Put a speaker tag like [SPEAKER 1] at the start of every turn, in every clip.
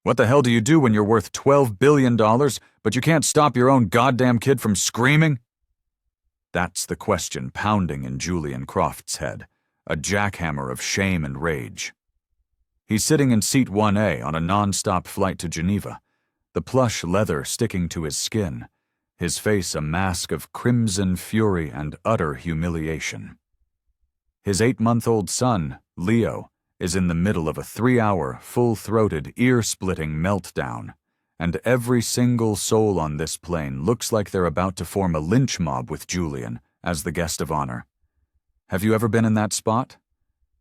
[SPEAKER 1] What the hell do you do when you're worth $12 billion, but you can't stop your own goddamn kid from screaming? That's the question pounding in Julian Croft's head, a jackhammer of shame and rage. He's sitting in seat 1A on a non-stop flight to Geneva, the plush leather sticking to his skin, his face a mask of crimson fury and utter humiliation. His 8-month-old son, Leo, is in the middle of a 3-hour, full-throated, ear-splitting meltdown, and every single soul on this plane looks like they're about to form a lynch mob with Julian as the guest of honor. Have you ever been in that spot?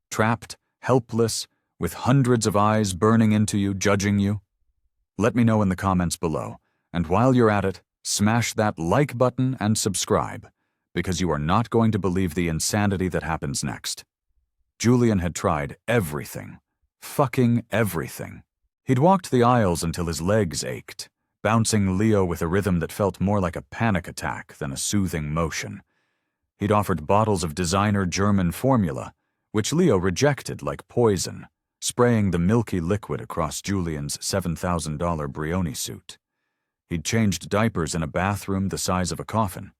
[SPEAKER 1] Trapped, helpless, with hundreds of eyes burning into you, judging you? Let me know in the comments below, and while you're at it, smash that like button and subscribe, because you are not going to believe the insanity that happens next. Julian had tried everything. Fucking everything. He'd walked the aisles until his legs ached, bouncing Leo with a rhythm that felt more like a panic attack than a soothing motion. He'd offered bottles of designer German formula, which Leo rejected like poison, spraying the milky liquid across Julian's $7,000 Brioni suit. He'd changed diapers in a bathroom the size of a coffin,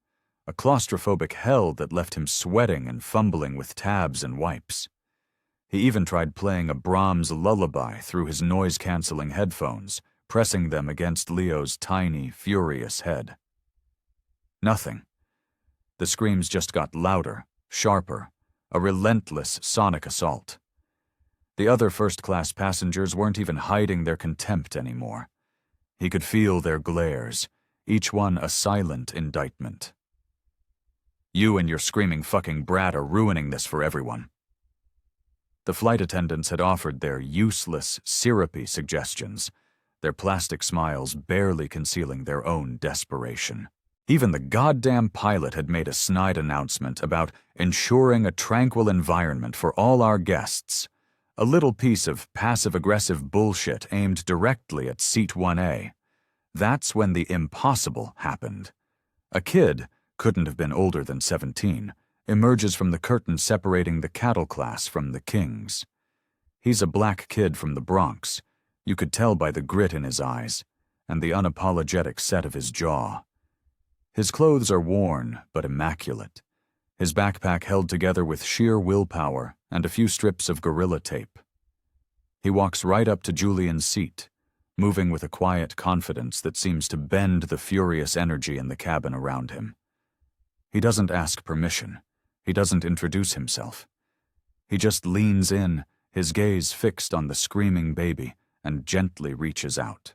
[SPEAKER 1] a claustrophobic hell that left him sweating and fumbling with tabs and wipes. He even tried playing a Brahms lullaby through his noise-canceling headphones, pressing them against Leo's tiny, furious head. Nothing. The screams just got louder, sharper, a relentless sonic assault. The other first-class passengers weren't even hiding their contempt anymore. He could feel their glares, each one a silent indictment. You and your screaming fucking brat are ruining this for everyone. The flight attendants had offered their useless, syrupy suggestions, their plastic smiles barely concealing their own desperation. Even the goddamn pilot had made a snide announcement about ensuring a tranquil environment for all our guests, a little piece of passive-aggressive bullshit aimed directly at Seat 1A. That's when the impossible happened. A kid, couldn't have been older than 17, emerges from the curtain separating the cattle class from the kings. He's a black kid from the Bronx. You could tell by the grit in his eyes and the unapologetic set of his jaw. His clothes are worn but immaculate, his backpack held together with sheer willpower and a few strips of gorilla tape. He walks right up to Julian's seat, moving with a quiet confidence that seems to bend the furious energy in the cabin around him. He doesn't ask permission. He doesn't introduce himself. He just leans in, his gaze fixed on the screaming baby, and gently reaches out.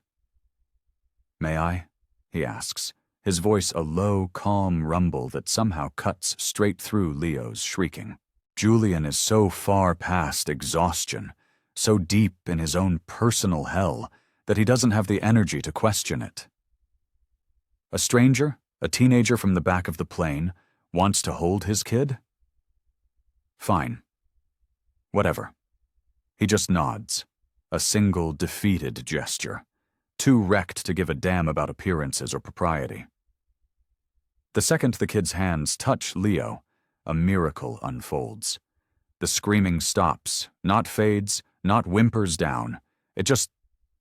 [SPEAKER 1] "May I?" he asks, his voice a low, calm rumble that somehow cuts straight through Leo's shrieking. Julian is so far past exhaustion, so deep in his own personal hell, that he doesn't have the energy to question it. A stranger, a teenager from the back of the plane, wants to hold his kid? Fine. Whatever. He just nods, a single defeated gesture, too wrecked to give a damn about appearances or propriety. The second the kid's hands touch Leo, a miracle unfolds. The screaming stops, not fades, not whimpers down. It just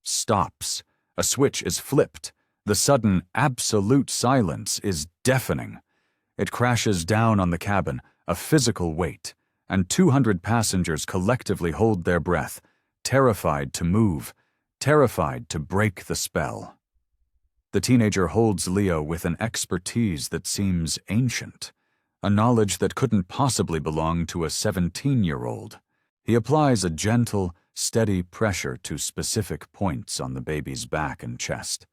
[SPEAKER 1] stops. A switch is flipped. The sudden, absolute silence is deafening. It crashes down on the cabin, a physical weight, and 200 passengers collectively hold their breath, terrified to move, terrified to break the spell. The teenager holds Leo with an expertise that seems ancient, a knowledge that couldn't possibly belong to a 17-year-old. He applies a gentle, steady pressure to specific points on the baby's back and chest,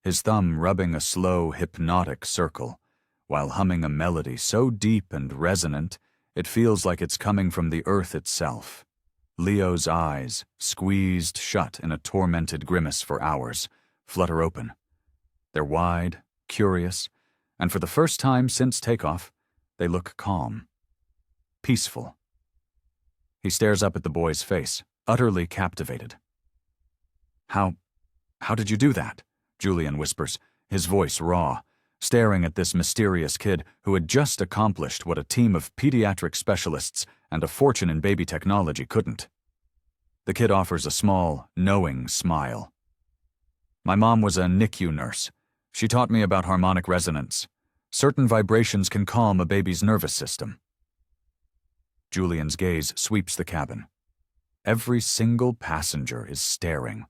[SPEAKER 1] his thumb rubbing a slow, hypnotic circle, while humming a melody so deep and resonant it feels like it's coming from the earth itself. Leo's eyes, squeezed shut in a tormented grimace for hours, flutter open. They're wide, curious, and for the first time since takeoff, they look calm, peaceful. He stares up at the boy's face, utterly captivated. How did you do that?" Julian whispers, his voice raw, staring at this mysterious kid who had just accomplished what a team of pediatric specialists and a fortune in baby technology couldn't. The kid offers a small, knowing smile. My mom was a NICU nurse. She taught me about harmonic resonance. Certain vibrations can calm a baby's nervous system. Julian's gaze sweeps the cabin. Every single passenger is staring,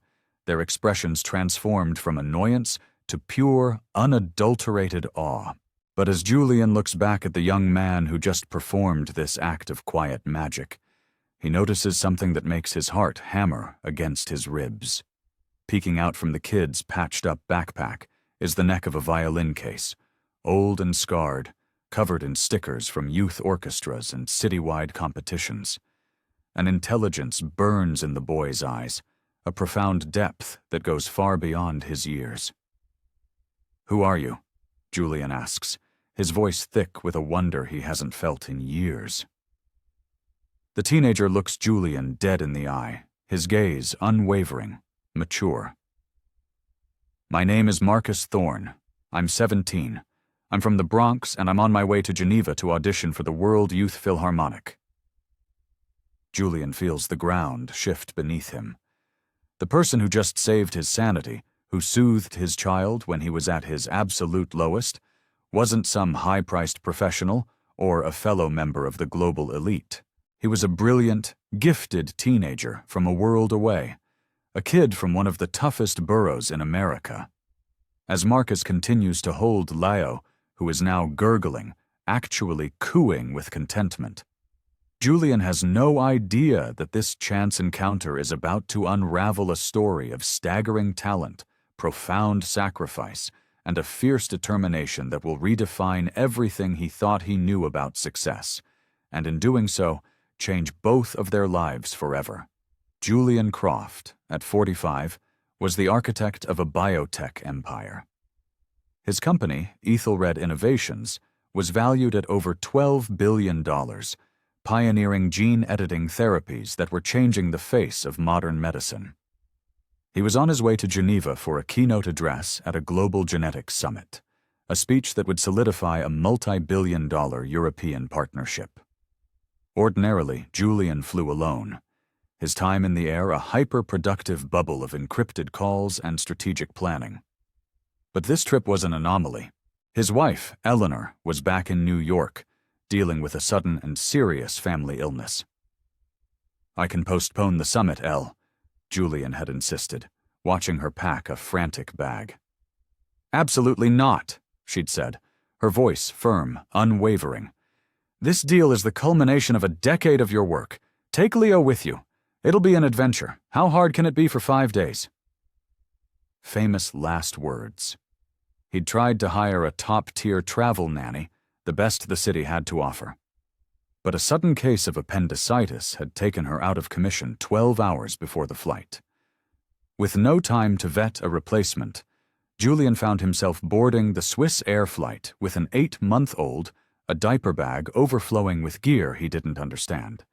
[SPEAKER 1] their expressions transformed from annoyance to pure, unadulterated awe. But as Julian looks back at the young man who just performed this act of quiet magic, he notices something that makes his heart hammer against his ribs. Peeking out from the kid's patched-up backpack is the neck of a violin case, old and scarred, covered in stickers from youth orchestras and citywide competitions. An intelligence burns in the boy's eyes, a profound depth that goes far beyond his years. "Who are you?" Julian asks, his voice thick with a wonder he hasn't felt in years. The teenager looks Julian dead in the eye, his gaze unwavering, mature. "My name is Marcus Thorne. I'm 17. I'm from the Bronx, and I'm on my way to Geneva to audition for the World Youth Philharmonic." Julian feels the ground shift beneath him. The person who just saved his sanity, who soothed his child when he was at his absolute lowest, wasn't some high-priced professional or a fellow member of the global elite. He was a brilliant, gifted teenager from a world away, a kid from one of the toughest boroughs in America. As Marcus continues to hold Leo, who is now gurgling, actually cooing with contentment, Julian has no idea that this chance encounter is about to unravel a story of staggering talent, profound sacrifice, and a fierce determination that will redefine everything he thought he knew about success, and in doing so, change both of their lives forever. Julian Croft, at 45, was the architect of a biotech empire. His company, Ethelred Innovations, was valued at over $12 billion, pioneering gene-editing therapies that were changing the face of modern medicine. He was on his way to Geneva for a keynote address at a global genetics summit, a speech that would solidify a multi-billion-dollar European partnership. Ordinarily, Julian flew alone, his time in the air a hyper-productive bubble of encrypted calls and strategic planning. But this trip was an anomaly. His wife, Eleanor, was back in New York, dealing with a sudden and serious family illness. "I can postpone the summit, Elle," Julian had insisted, watching her pack a frantic bag. "Absolutely not," she'd said, her voice firm, unwavering. "This deal is the culmination of a decade of your work. Take Leo with you. It'll be an adventure. How hard can it be for 5 days?" Famous last words. He'd tried to hire a top-tier travel nanny, the best the city had to offer. But a sudden case of appendicitis had taken her out of commission 12 hours before the flight. With no time to vet a replacement, Julian found himself boarding the Swiss Air flight with an 8-month-old, a diaper bag overflowing with gear he didn't understand,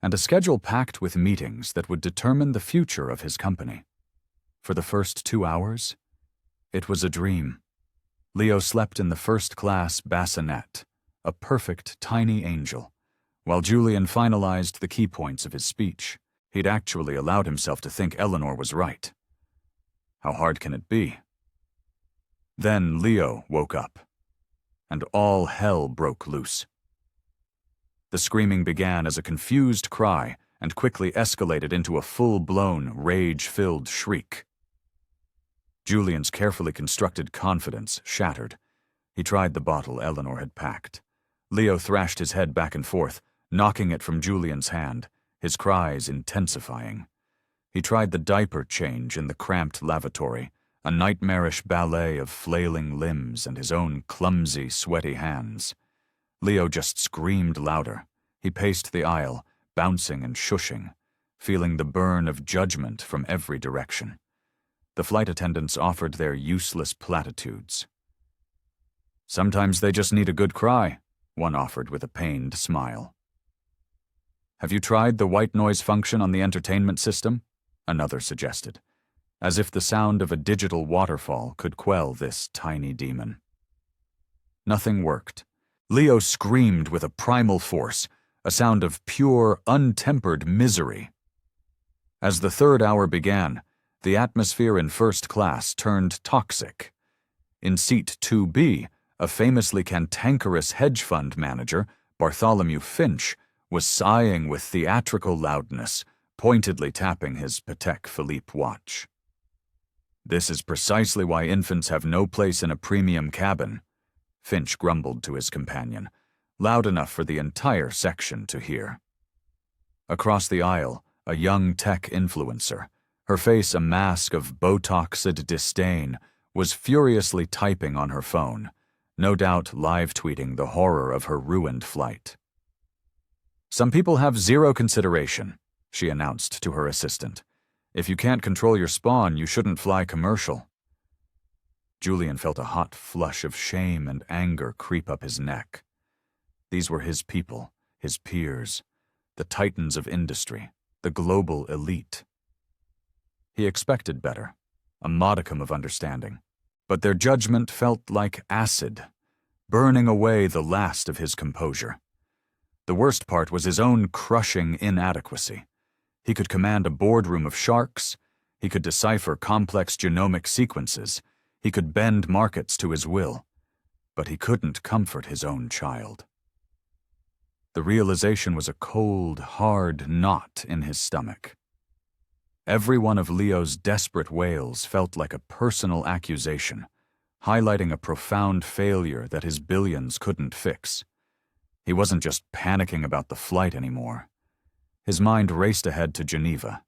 [SPEAKER 1] and a schedule packed with meetings that would determine the future of his company. For the first 2 hours, it was a dream. Leo slept in the first-class bassinet, a perfect tiny angel. While Julian finalized the key points of his speech, he'd actually allowed himself to think Eleanor was right. How hard can it be? Then Leo woke up, and all hell broke loose. The screaming began as a confused cry and quickly escalated into a full-blown, rage-filled shriek. Julian's carefully constructed confidence shattered. He tried the bottle Eleanor had packed. Leo thrashed his head back and forth, knocking it from Julian's hand, his cries intensifying. He tried the diaper change in the cramped lavatory, a nightmarish ballet of flailing limbs and his own clumsy, sweaty hands. Leo just screamed louder. He paced the aisle, bouncing and shushing, feeling the burn of judgment from every direction. The flight attendants offered their useless platitudes. "Sometimes they just need a good cry," one offered with a pained smile. "Have you tried the white noise function on the entertainment system?" another suggested, as if the sound of a digital waterfall could quell this tiny demon. Nothing worked. Leo screamed with a primal force, a sound of pure, untempered misery. As the third hour began, The atmosphere in first class turned toxic. In seat 2B, a famously cantankerous hedge fund manager, Bartholomew Finch, was sighing with theatrical loudness, pointedly tapping his Patek Philippe watch. "This is precisely why infants have no place in a premium cabin," Finch grumbled to his companion, loud enough for the entire section to hear. Across the aisle, a young tech influencer, her face a mask of Botoxed disdain, was furiously typing on her phone, no doubt live-tweeting the horror of her ruined flight. "Some people have zero consideration," she announced to her assistant. "If you can't control your spawn, you shouldn't fly commercial." Julian felt a hot flush of shame and anger creep up his neck. These were his people, his peers, the titans of industry, the global elite. He expected better, a modicum of understanding, but their judgment felt like acid, burning away the last of his composure. The worst part was his own crushing inadequacy. He could command a boardroom of sharks, he could decipher complex genomic sequences, he could bend markets to his will, but he couldn't comfort his own child. The realization was a cold, hard knot in his stomach. Every one of Leo's desperate wails felt like a personal accusation, highlighting a profound failure that his billions couldn't fix. He wasn't just panicking about the flight anymore. His mind raced ahead to Geneva.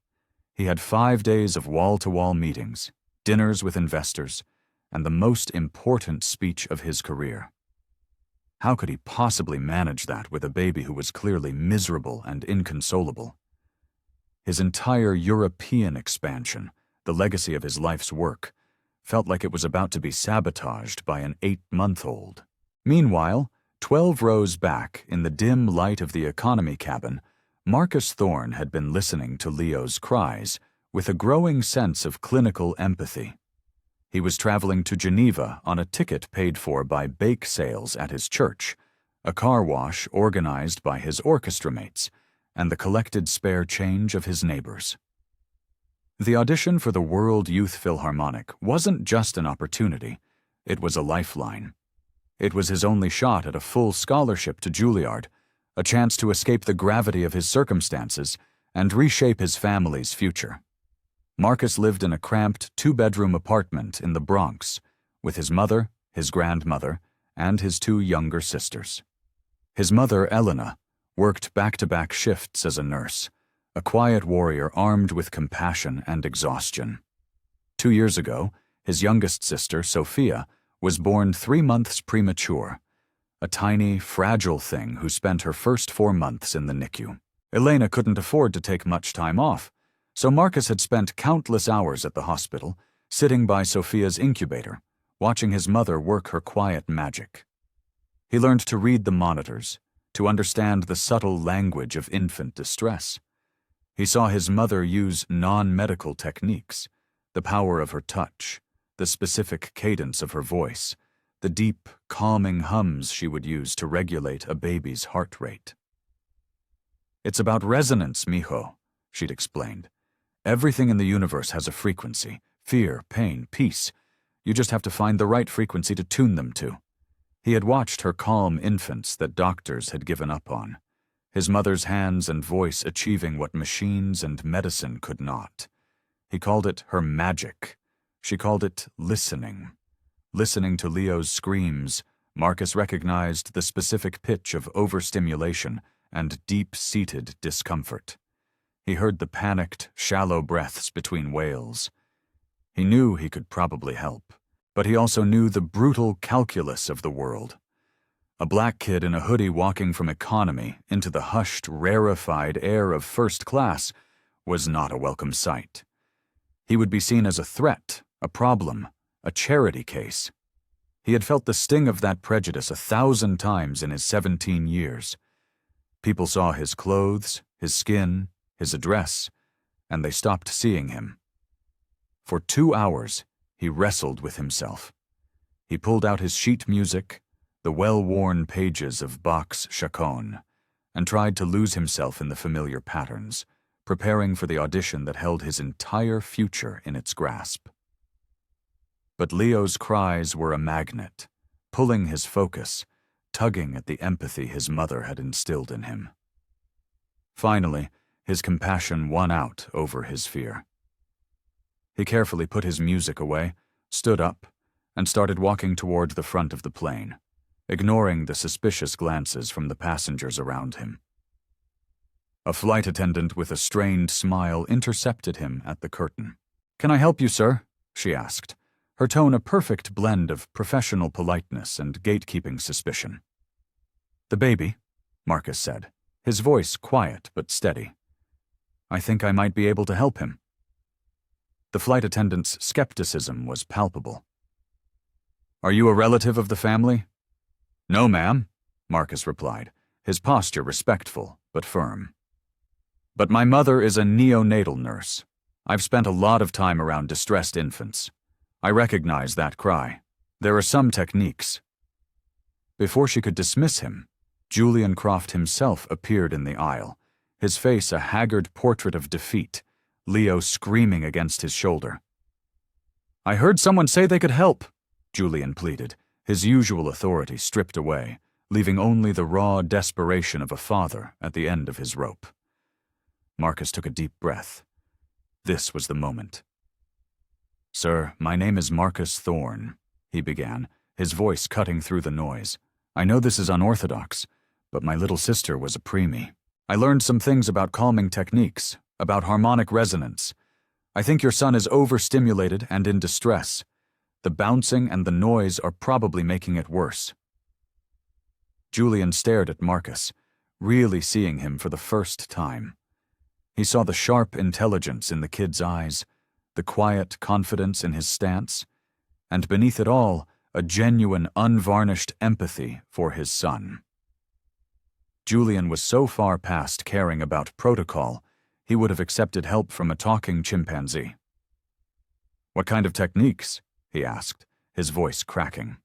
[SPEAKER 1] He had 5 days of wall-to-wall meetings, dinners with investors, and the most important speech of his career. How could he possibly manage that with a baby who was clearly miserable and inconsolable? His entire European expansion, the legacy of his life's work, felt like it was about to be sabotaged by an 8-month-old. Meanwhile, 12 rows back, in the dim light of the economy cabin, Marcus Thorne had been listening to Leo's cries with a growing sense of clinical empathy. He was traveling to Geneva on a ticket paid for by bake sales at his church, a car wash organized by his orchestra mates, and the collected spare change of his neighbors. The audition for the World Youth Philharmonic wasn't just an opportunity, it was a lifeline. It was his only shot at a full scholarship to Juilliard, a chance to escape the gravity of his circumstances and reshape his family's future. Marcus lived in a cramped 2-bedroom apartment in the Bronx with his mother, his grandmother, and his 2 younger sisters. His mother, Elena, worked back-to-back shifts as a nurse, a quiet warrior armed with compassion and exhaustion. 2 years ago, his youngest sister, Sophia, was born 3 months premature, a tiny, fragile thing who spent her first 4 months in the NICU. Elena couldn't afford to take much time off, so Marcus had spent countless hours at the hospital, sitting by Sophia's incubator, watching his mother work her quiet magic. He learned to read the monitors, to understand the subtle language of infant distress. He saw his mother use non-medical techniques, the power of her touch, the specific cadence of her voice, the deep, calming hums she would use to regulate a baby's heart rate. "It's about resonance, mijo," she'd explained. "Everything in the universe has a frequency, fear, pain, peace. You just have to find the right frequency to tune them to." He had watched her calm infants that doctors had given up on, his mother's hands and voice achieving what machines and medicine could not. He called it her magic. She called it listening. Listening to Leo's screams, Marcus recognized the specific pitch of overstimulation and deep-seated discomfort. He heard the panicked, shallow breaths between wails. He knew he could probably help, but he also knew the brutal calculus of the world. A black kid in a hoodie walking from economy into the hushed, rarefied air of first class was not a welcome sight. He would be seen as a threat, a problem, a charity case. He had felt the sting of that prejudice 1,000 times in his 17 years. People saw his clothes, his skin, his address, and they stopped seeing him. For 2 hours, he wrestled with himself. He pulled out his sheet music, the well-worn pages of Bach's Chaconne, and tried to lose himself in the familiar patterns, preparing for the audition that held his entire future in its grasp. But Leo's cries were a magnet, pulling his focus, tugging at the empathy his mother had instilled in him. Finally, his compassion won out over his fear. He carefully put his music away, stood up, and started walking toward the front of the plane, ignoring the suspicious glances from the passengers around him. A flight attendant with a strained smile intercepted him at the curtain. "Can I help you, sir?" she asked, her tone a perfect blend of professional politeness and gatekeeping suspicion. "The baby," Marcus said, his voice quiet but steady. "I think I might be able to help him." The flight attendant's skepticism was palpable. "Are you a relative of the family?" "No, ma'am," Marcus replied, his posture respectful but firm. "But my mother is a neonatal nurse. I've spent a lot of time around distressed infants. I recognize that cry. There are some techniques." Before she could dismiss him, Julian Croft himself appeared in the aisle, his face a haggard portrait of defeat, Leo screaming against his shoulder. "I heard someone say they could help," Julian pleaded, his usual authority stripped away, leaving only the raw desperation of a father at the end of his rope. Marcus took a deep breath. This was the moment. "Sir, my name is Marcus Thorne," he began, his voice cutting through the noise. "I know this is unorthodox, but my little sister was a preemie. I learned some things about calming techniques, about harmonic resonance. I think your son is overstimulated and in distress. The bouncing and the noise are probably making it worse." Julian stared at Marcus, really seeing him for the first time. He saw the sharp intelligence in the kid's eyes, the quiet confidence in his stance, and beneath it all, a genuine, unvarnished empathy for his son. Julian was so far past caring about protocol, he would have accepted help from a talking chimpanzee. "What kind of techniques?" he asked, his voice cracking.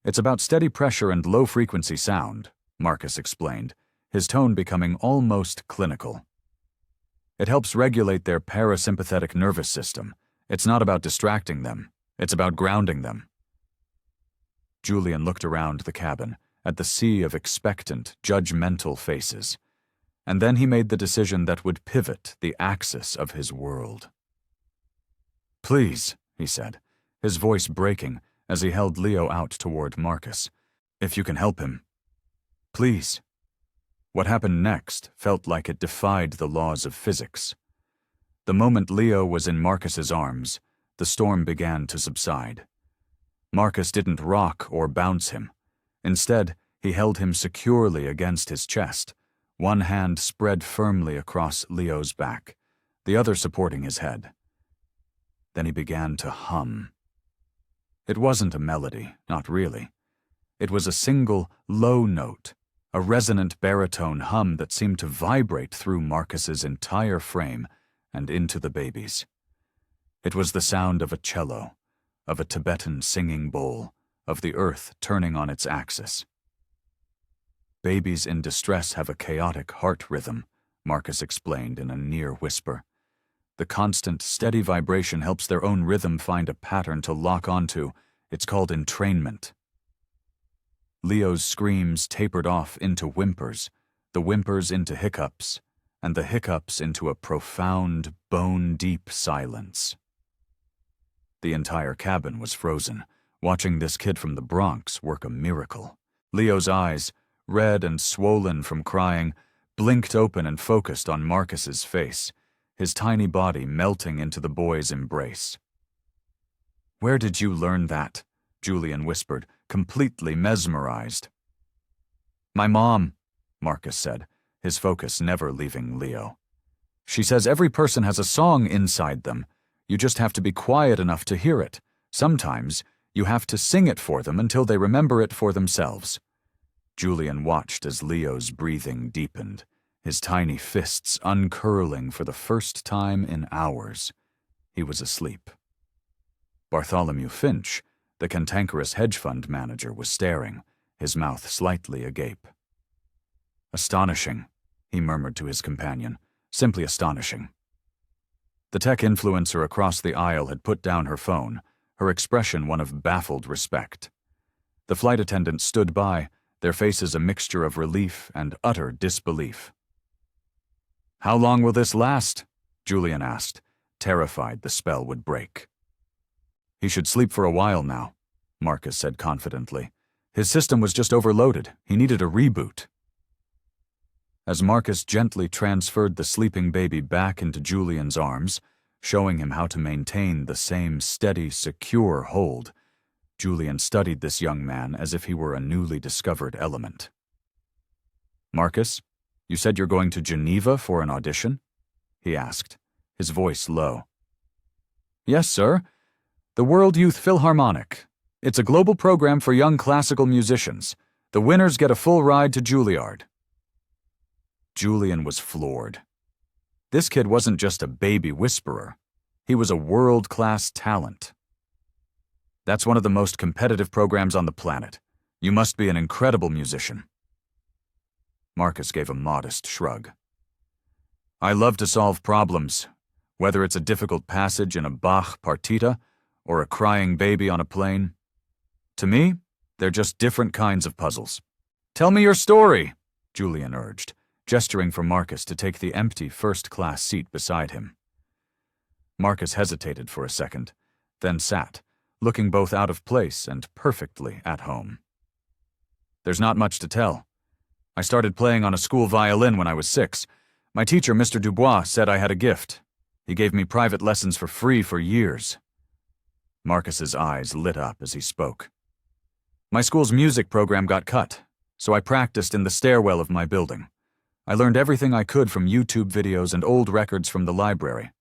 [SPEAKER 1] "It's about steady pressure and low-frequency sound," Marcus explained, his tone becoming almost clinical. "It helps regulate their parasympathetic nervous system. It's not about distracting them. It's about grounding them." Julian looked around the cabin, at the sea of expectant, judgmental faces, and then he made the decision that would pivot the axis of his world. "Please," he said, his voice breaking as he held Leo out toward Marcus, "if you can help him. Please." What happened next felt like it defied the laws of physics. The moment Leo was in Marcus's arms, the storm began to subside. Marcus didn't rock or bounce him. Instead, he held him securely against his chest, one hand spread firmly across Leo's back, the other supporting his head. Then he began to hum. It wasn't a melody, not really. It was a single, low note, a resonant baritone hum that seemed to vibrate through Marcus's entire frame and into the baby's. It was the sound of a cello, of a Tibetan singing bowl, of the earth turning on its axis. "Babies in distress have a chaotic heart rhythm," Marcus explained in a near whisper. "The constant, steady vibration helps their own rhythm find a pattern to lock onto. It's called entrainment." Leo's screams tapered off into whimpers, the whimpers into hiccups, and the hiccups into a profound, bone-deep silence. The entire cabin was frozen, watching this kid from the Bronx work a miracle. Leo's eyes, red and swollen from crying, blinked open and focused on Marcus's face, his tiny body melting into the boy's embrace. "Where did you learn that?" Julian whispered, completely mesmerized. "My mom," Marcus said, his focus never leaving Leo. "She says every person has a song inside them. You just have to be quiet enough to hear it. Sometimes you have to sing it for them until they remember it for themselves." Julian watched as Leo's breathing deepened, his tiny fists uncurling for the first time in hours. He was asleep. Bartholomew Finch, the cantankerous hedge fund manager, was staring, his mouth slightly agape. "Astonishing," he murmured to his companion, simply astonishing. The tech influencer across the aisle had put down her phone, her expression one of baffled respect. The flight attendants stood by, their faces a mixture of relief and utter disbelief. "How long will this last?" Julian asked, terrified the spell would break. "He should sleep for a while now," Marcus said confidently. "His system was just overloaded. He needed a reboot." As Marcus gently transferred the sleeping baby back into Julian's arms, showing him how to maintain the same steady, secure hold, Julian studied this young man as if he were a newly discovered element. "Marcus, you said you're going to Geneva for an audition?" he asked, his voice low. "Yes, sir. The World Youth Philharmonic. It's a global program for young classical musicians. The winners get a full ride to Juilliard." Julian was floored. This kid wasn't just a baby whisperer. He was a world-class talent. "That's one of the most competitive programs on the planet. You must be an incredible musician." Marcus gave a modest shrug. "I love to solve problems, whether it's a difficult passage in a Bach partita or a crying baby on a plane. To me, they're just different kinds of puzzles." "Tell me your story," Julian urged, gesturing for Marcus to take the empty first-class seat beside him. Marcus hesitated for a second, then sat, looking both out of place and perfectly at home. "There's not much to tell. I started playing on a school violin when I was 6. My teacher, Mr. Dubois, said I had a gift. He gave me private lessons for free for years." Marcus's eyes lit up as he spoke. "My school's music program got cut, so I practiced in the stairwell of my building. I learned everything I could from YouTube videos and old records from the library."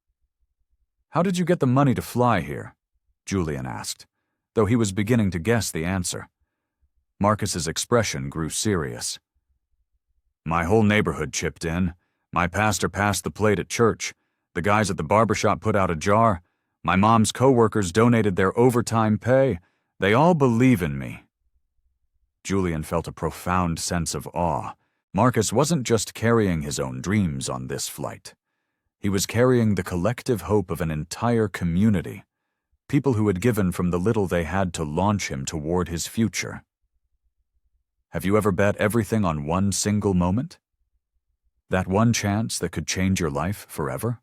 [SPEAKER 1] "How did you get the money to fly here?" Julian asked, though he was beginning to guess the answer. Marcus's expression grew serious. "My whole neighborhood chipped in. My pastor passed the plate at church. The guys at the barbershop put out a jar. My mom's co-workers donated their overtime pay. They all believe in me." Julian felt a profound sense of awe. Marcus wasn't just carrying his own dreams on this flight. He was carrying the collective hope of an entire community, people who had given from the little they had to launch him toward his future. Have you ever bet everything on one single moment? That one chance that could change your life forever?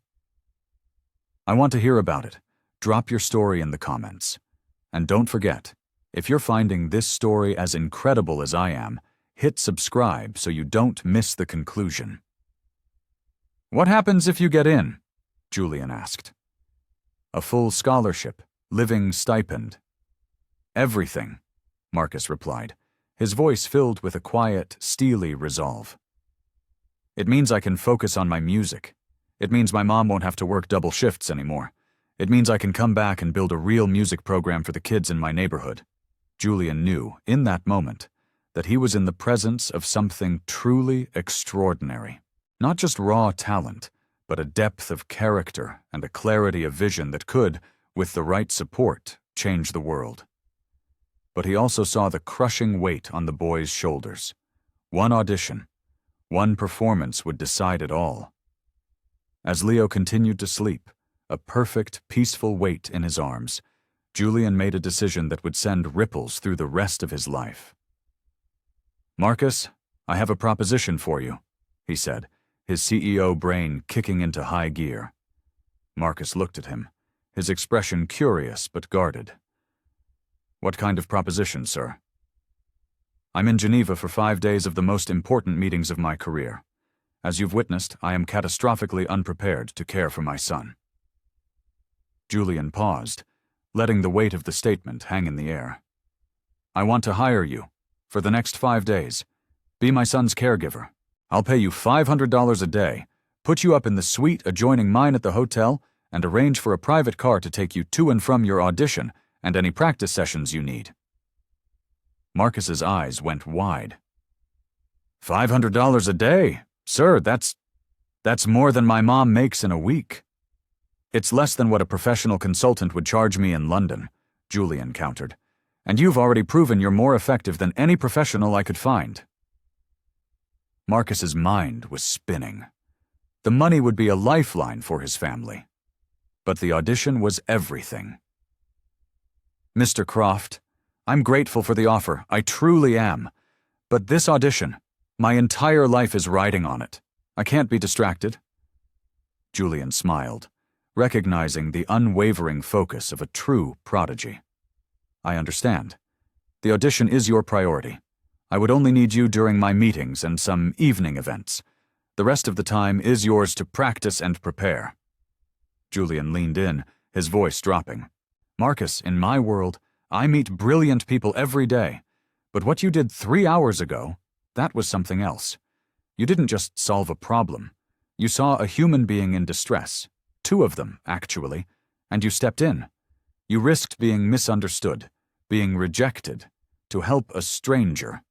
[SPEAKER 1] I want to hear about it. Drop your story in the comments. And don't forget, if you're finding this story as incredible as I am, hit subscribe so you don't miss the conclusion. "What happens if you get in?" Julian asked. "A full scholarship, living stipend." "Everything," Marcus replied, his voice filled with a quiet, steely resolve. "It means I can focus on my music. It means my mom won't have to work double shifts anymore. It means I can come back and build a real music program for the kids in my neighborhood." Julian knew, in that moment, that he was in the presence of something truly extraordinary. Not just raw talent, but a depth of character and a clarity of vision that could, with the right support, change the world. But he also saw the crushing weight on the boy's shoulders. One audition, one performance would decide it all. As Leo continued to sleep, a perfect, peaceful weight in his arms, Julian made a decision that would send ripples through the rest of his life. "Marcus, I have a proposition for you," he said, his CEO brain kicking into high gear. Marcus looked at him, his expression curious but guarded. "What kind of proposition, sir?" "I'm in Geneva for 5 days of the most important meetings of my career. As you've witnessed, I am catastrophically unprepared to care for my son." Julian paused, letting the weight of the statement hang in the air. "I want to hire you, for the next 5 days. Be my son's caregiver. I'll pay you $500 a day, put you up in the suite adjoining mine at the hotel, and arrange for a private car to take you to and from your audition and any practice sessions you need." Marcus's eyes went wide. $500 a day? Sir, that's more than my mom makes in a week. "It's less than what a professional consultant would charge me in London," Julian countered. "And you've already proven you're more effective than any professional I could find." Marcus's mind was spinning. The money would be a lifeline for his family. But the audition was everything. Mr. Croft, I'm grateful for the offer, I truly am. But this audition, my entire life is riding on it. I can't be distracted. Julian smiled, recognizing the unwavering focus of a true prodigy. I understand. The audition is your priority. I would only need you during my meetings and some evening events. The rest of the time is yours to practice and prepare. Julian leaned in, his voice dropping. Marcus, in my world, I meet brilliant people every day. But what you did 3 hours ago, that was something else. You didn't just solve a problem. You saw a human being in distress. 2 of them, actually, and you stepped in. You risked being misunderstood, being rejected, to help a stranger.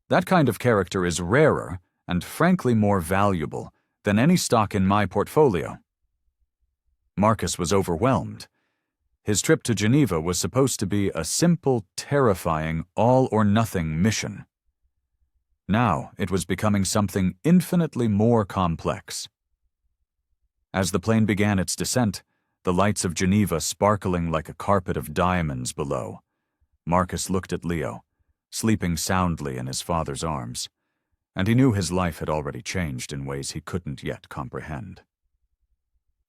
[SPEAKER 1] That kind of character is rarer and frankly more valuable than any stock in my portfolio. Marcus was overwhelmed. His trip to Geneva was supposed to be a simple, terrifying, all-or-nothing mission. Now it was becoming something infinitely more complex. As the plane began its descent, the lights of Geneva sparkling like a carpet of diamonds below, Marcus looked at Leo, sleeping soundly in his father's arms, and he knew his life had already changed in ways he couldn't yet comprehend.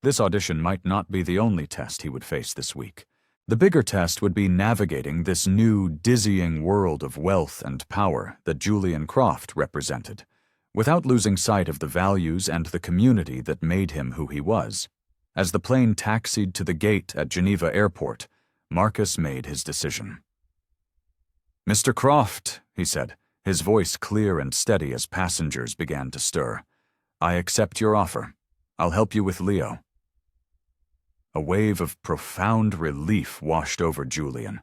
[SPEAKER 1] This audition might not be the only test he would face this week. The bigger test would be navigating this new, dizzying world of wealth and power that Julian Croft represented, without losing sight of the values and the community that made him who he was. As the plane taxied to the gate at Geneva Airport, Marcus made his decision. "Mr. Croft," he said, his voice clear and steady as passengers began to stir, "I accept your offer. I'll help you with Leo." A wave of profound relief washed over Julian.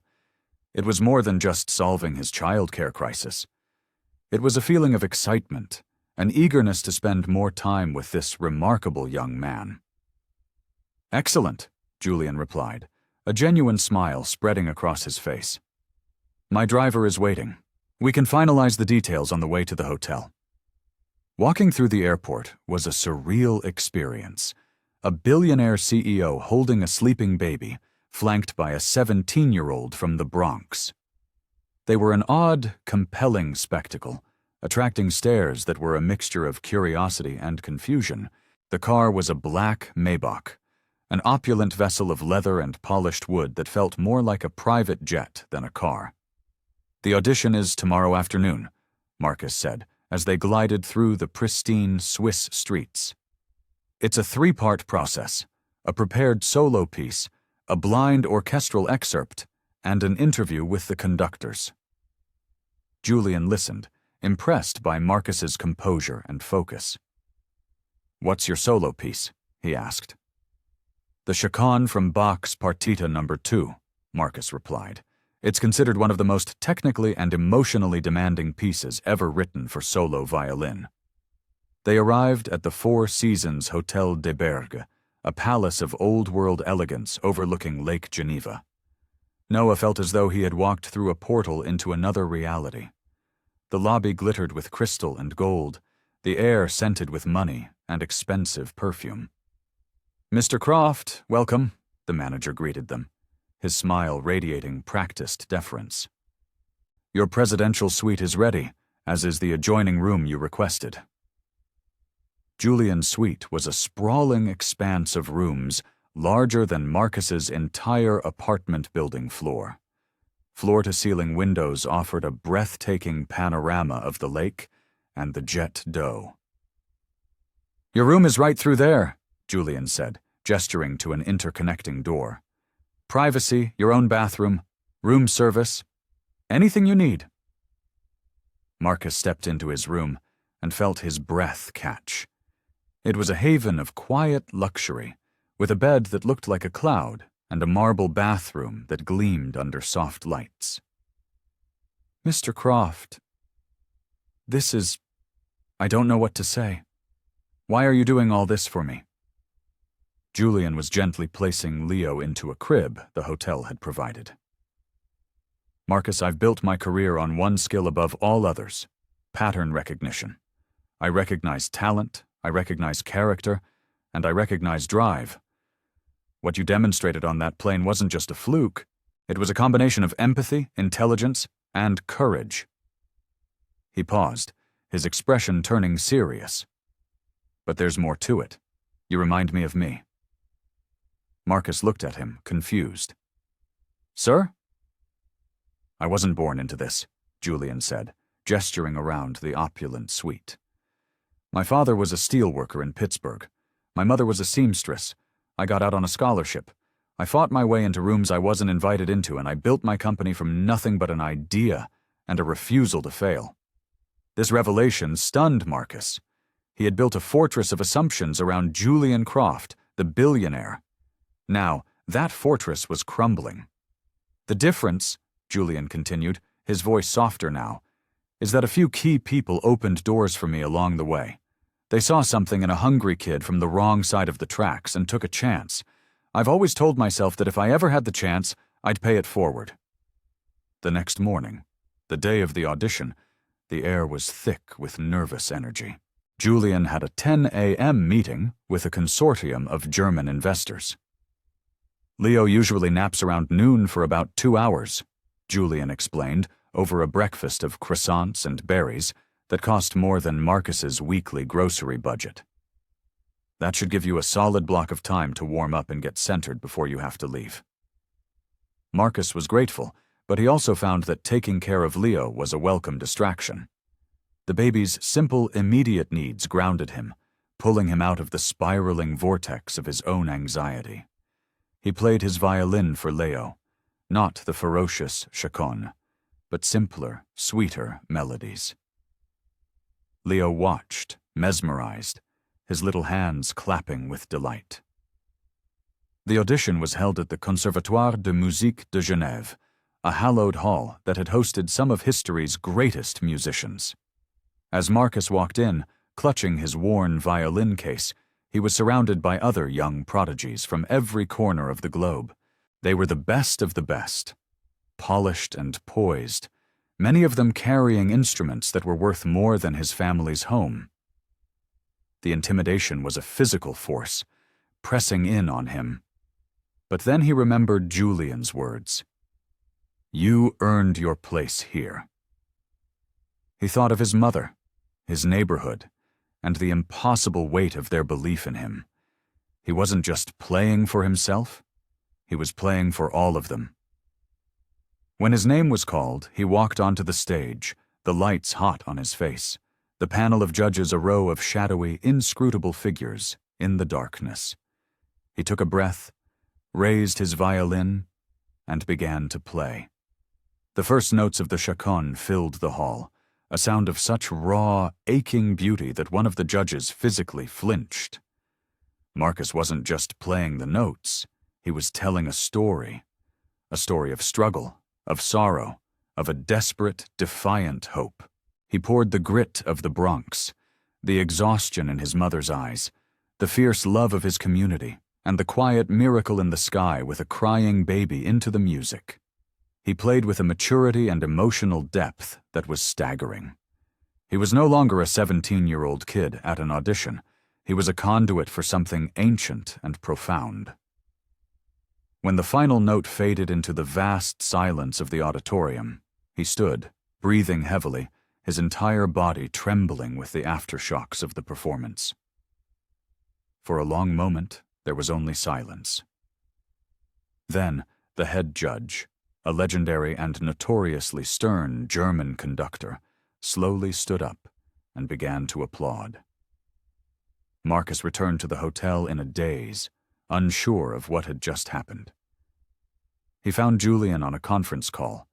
[SPEAKER 1] It was more than just solving his childcare crisis. It was a feeling of excitement, an eagerness to spend more time with this remarkable young man. "Excellent," Julian replied, a genuine smile spreading across his face. "My driver is waiting. We can finalize the details on the way to the hotel." Walking through the airport was a surreal experience. A billionaire CEO holding a sleeping baby, flanked by a 17-year-old from the Bronx. They were an odd, compelling spectacle, attracting stares that were a mixture of curiosity and confusion. The car was a black Maybach, an opulent vessel of leather and polished wood that felt more like a private jet than a car. "The audition is tomorrow afternoon," Marcus said, as they glided through the pristine Swiss streets. "It's a 3-part process, a prepared solo piece, a blind orchestral excerpt, and an interview with the conductors." Julian listened, impressed by Marcus's composure and focus. "What's your solo piece?" he asked. "The Chaconne from Bach's Partita No. 2, Marcus replied. "It's considered one of the most technically and emotionally demanding pieces ever written for solo violin." They arrived at the Four Seasons Hotel de Bergue, a palace of old-world elegance overlooking Lake Geneva. Noah felt as though he had walked through a portal into another reality. The lobby glittered with crystal and gold, the air scented with money and expensive perfume. "Mr. Croft, welcome," the manager greeted them, his smile radiating practiced deference. "Your presidential suite is ready, as is the adjoining room you requested." Julian's suite was a sprawling expanse of rooms larger than Marcus's entire apartment building floor. Floor-to-ceiling windows offered a breathtaking panorama of the lake and the Jet d'Eau. "Your room is right through there," Julian said, gesturing to an interconnecting door. "Privacy, your own bathroom, room service, anything you need." Marcus stepped into his room and felt his breath catch. It was a haven of quiet luxury, with a bed that looked like a cloud and a marble bathroom that gleamed under soft lights. "Mr. Croft, I don't know what to say. Why are you doing all this for me?" Julian was gently placing Leo into a crib the hotel had provided. "Marcus, I've built my career on one skill above all others: pattern recognition. I recognize talent, I recognize character, and I recognize drive. What you demonstrated on that plane wasn't just a fluke. It was a combination of empathy, intelligence, and courage. He paused, his expression turning serious. But there's more to it. You remind me of me. Marcus looked at him, confused. Sir? I wasn't born into this, Julian said, gesturing around the opulent suite. My father was a steelworker in Pittsburgh. My mother was a seamstress. I got out on a scholarship. I fought my way into rooms I wasn't invited into, and I built my company from nothing but an idea and a refusal to fail. This revelation stunned Marcus. He had built a fortress of assumptions around Julian Croft, the billionaire. Now, that fortress was crumbling. The difference, Julian continued, his voice softer now, is that a few key people opened doors for me along the way. They saw something in a hungry kid from the wrong side of the tracks and took a chance. I've always told myself that if I ever had the chance, I'd pay it forward. The next morning, the day of the audition, the air was thick with nervous energy. Julian had a 10 a.m. meeting with a consortium of German investors. Leo usually naps around noon for about 2 hours, Julian explained, over a breakfast of croissants and berries that cost more than Marcus's weekly grocery budget. That should give you a solid block of time to warm up and get centered before you have to leave. Marcus was grateful, but he also found that taking care of Leo was a welcome distraction. The baby's simple, immediate needs grounded him, pulling him out of the spiraling vortex of his own anxiety. He played his violin for Leo, not the ferocious chaconne, but simpler, sweeter melodies. Leo watched, mesmerized, his little hands clapping with delight. The audition was held at the Conservatoire de Musique de Genève, a hallowed hall that had hosted some of history's greatest musicians. As Marcus walked in, clutching his worn violin case, he was surrounded by other young prodigies from every corner of the globe. They were the best of the best, polished and poised, many of them carrying instruments that were worth more than his family's home. The intimidation was a physical force, pressing in on him. But then he remembered Julian's words. You earned your place here. He thought of his mother, his neighborhood, and the impossible weight of their belief in him. He wasn't just playing for himself, he was playing for all of them. When his name was called, he walked onto the stage, the lights hot on his face, the panel of judges a row of shadowy, inscrutable figures in the darkness. He took a breath, raised his violin, and began to play. The first notes of the chaconne filled the hall, a sound of such raw, aching beauty that one of the judges physically flinched. Marcus wasn't just playing the notes, he was telling a story of struggle, of sorrow, of a desperate, defiant hope. He poured the grit of the Bronx, the exhaustion in his mother's eyes, the fierce love of his community, and the quiet miracle in the sky with a crying baby into the music. He played with a maturity and emotional depth that was staggering. He was no longer a 17-year-old kid at an audition. He was a conduit for something ancient and profound. When the final note faded into the vast silence of the auditorium, he stood, breathing heavily, his entire body trembling with the aftershocks of the performance. For a long moment, there was only silence. Then, the head judge, a legendary and notoriously stern German conductor, slowly stood up and began to applaud. Marcus returned to the hotel in a daze, unsure of what had just happened. He found Julian on a conference call,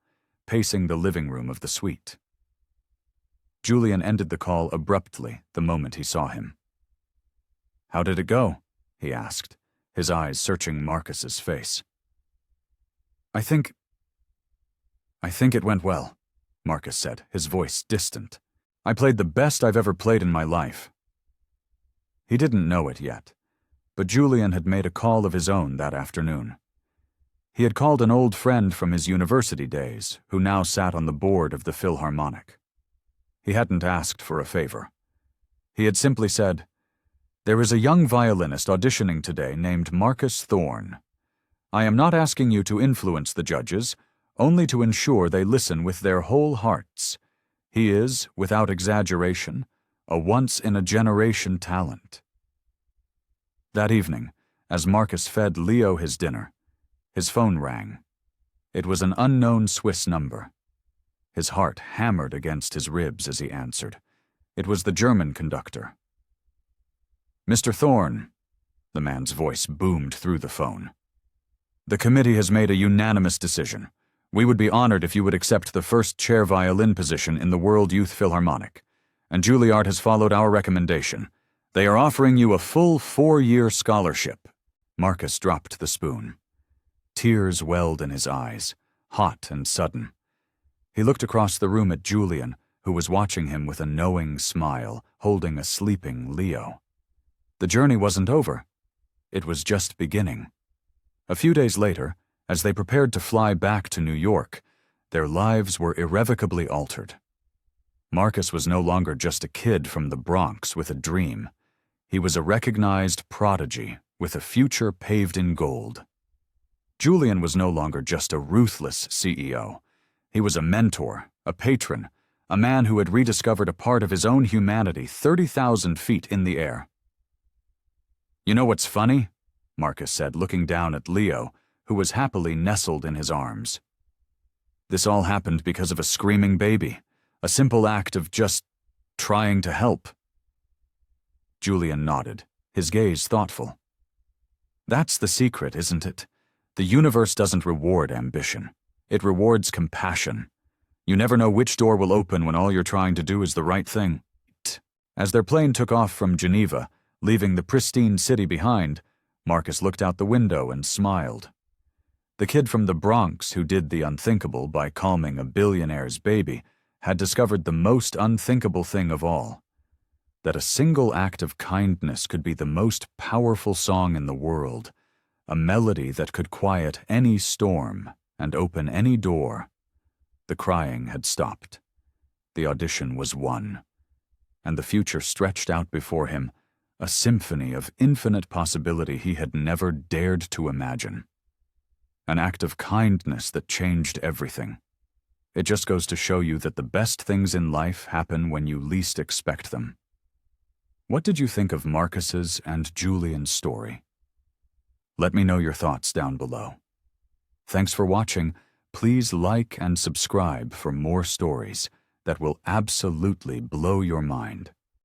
[SPEAKER 1] pacing the living room of the suite. Julian ended the call abruptly the moment he saw him. "How did it go?" he asked, his eyes searching Marcus's face. I think it went well," Marcus said, his voice distant. "I played the best I've ever played in my life." He didn't know it yet, but Julian had made a call of his own that afternoon. He had called an old friend from his university days, who now sat on the board of the Philharmonic. He hadn't asked for a favor. He had simply said, There is a young violinist auditioning today named Marcus Thorne. I am not asking you to influence the judges, only to ensure they listen with their whole hearts. He is, without exaggeration, a once-in-a-generation talent. That evening, as Marcus fed Leo his dinner, his phone rang. It was an unknown Swiss number. His heart hammered against his ribs as he answered. It was the German conductor. "Mr. Thorne," the man's voice boomed through the phone. "The committee has made a unanimous decision. We would be honored if you would accept the first chair violin position in the World Youth Philharmonic, and Juilliard has followed our recommendation. They are offering you a full 4-year scholarship." Marcus dropped the spoon. Tears welled in his eyes, hot and sudden. He looked across the room at Julian, who was watching him with a knowing smile, holding a sleeping Leo. The journey wasn't over. It was just beginning. A few days later, as they prepared to fly back to New York, their lives were irrevocably altered. Marcus was no longer just a kid from the Bronx with a dream. He was a recognized prodigy with a future paved in gold. Julian was no longer just a ruthless CEO. He was a mentor, a patron, a man who had rediscovered a part of his own humanity 30,000 feet in the air. "You know what's funny?" Marcus said, looking down at Leo, who was happily nestled in his arms. "This all happened because of a screaming baby, a simple act of just trying to help." Julian nodded, his gaze thoughtful. "That's the secret, isn't it? The universe doesn't reward ambition. It rewards compassion. You never know which door will open when all you're trying to do is the right thing." As their plane took off from Geneva, leaving the pristine city behind, Marcus looked out the window and smiled. The kid from the Bronx who did the unthinkable by calming a billionaire's baby had discovered the most unthinkable thing of all: that a single act of kindness could be the most powerful song in the world, a melody that could quiet any storm and open any door. The crying had stopped. The audition was won. And the future stretched out before him, a symphony of infinite possibility he had never dared to imagine. An act of kindness that changed everything. It just goes to show you that the best things in life happen when you least expect them. What did you think of Marcus's and Julian's story? Let me know your thoughts down below. Thanks for watching. Please like and subscribe for more stories that will absolutely blow your mind.